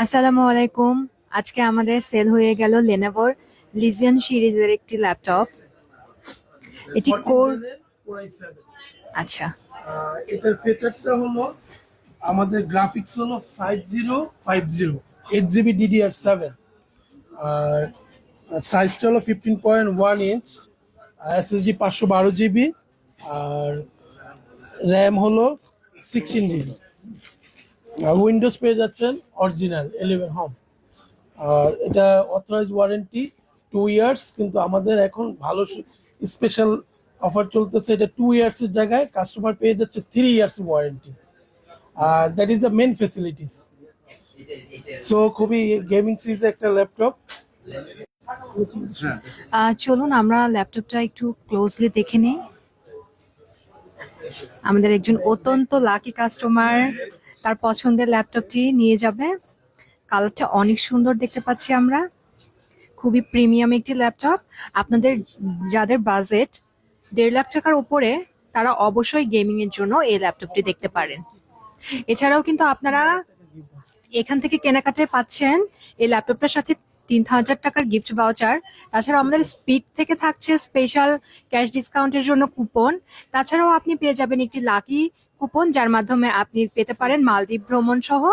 আসসালামু আলাইকুম। আজকে আমাদের সেল হয়ে গেল লেনোভোর লিজিয়ন সিরিজের একটি ল্যাপটপ। এটি কোর। আচ্ছা। এটার ফিচারটা হলো আমাদের গ্রাফিক্স হলো 5050 8 জিবি DDR7 আর সাইজটা হলো 15.1 ইঞ্চ, SSD 512 জিবি আর র্যাম হলো 16 জিবি। উইন্ডোজ পেয়ে যাচ্ছেন অরিজিনাল 11 হোম। আর এটা অথরাইজ ওয়ারেন্টি 2 ইয়ার্স, কিন্তু আমাদের এখন ভালো স্পেশাল অফার চলতেছে। এটা 2 ইয়ার্স এর জায়গায় কাস্টমার পেয়ে যাচ্ছে 3 years warranty. That is the main facilities. So খুবই গেমিং সিরিজের একটা ল্যাপটপ। চলুন আমরা ল্যাপটপটা একটু ক্লোজলি দেখে নিই। আমাদের একজন অত্যন্ত লাকি কাস্টমার তার পছন্দের ল্যাপটপটি নিয়ে যাবে। কালারটা অনেক সুন্দর দেখতে পাচ্ছি আমরা। খুবই প্রিমিয়াম একটি ল্যাপটপ। আপনাদের যাদের বাজেট 1.5 লাখ টাকার উপরে, তারা অবশ্যই গেমিং এর জন্য এই ল্যাপটপটি দেখতে পারেন। এছাড়াও কিন্তু আপনারা এখান থেকে কেনাকাটায় পাচ্ছেন এই ল্যাপটপটার সাথে 3,000 টাকার গিফট ভাউচার। তাছাড়াও আমাদের স্পিড থেকে থাকছে স্পেশাল ক্যাশ ডিসকাউন্টের জন্য কুপন। তাছাড়াও আপনি পেয়ে যাবেন একটি লাকি কুপন, যার মাধ্যমে আপনি পেতে পারেন মালদ্বীপ ভ্রমণ সহ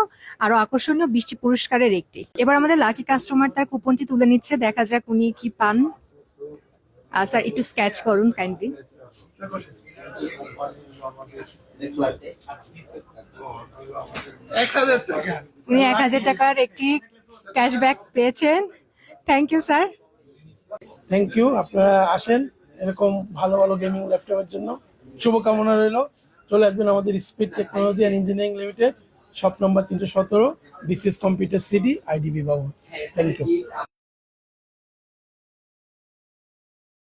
আরো আকর্ষণীয় 20টি পুরস্কারের একটি। এবার আমাদের লাকি কাস্টমার তার কুপনটি তুলে নিচ্ছে, দেখা যাক উনি কি পান। স্যার একটু স্কেচ করুন কাইন্ডলি। উনি 1,000 টাকার একটি ক্যাশব্যাক পেয়েছেন। Thank you sir. Thank you. আপনারা আসেন এরকম ভালো ভালো গেমিং ল্যাপটপের জন্য। শুভকামনা রইল। চলে আসবেন আমাদের Speed Technology and Engineering Limited, shop number 317, BCS Computer City, IDB Bhaban. Thank you.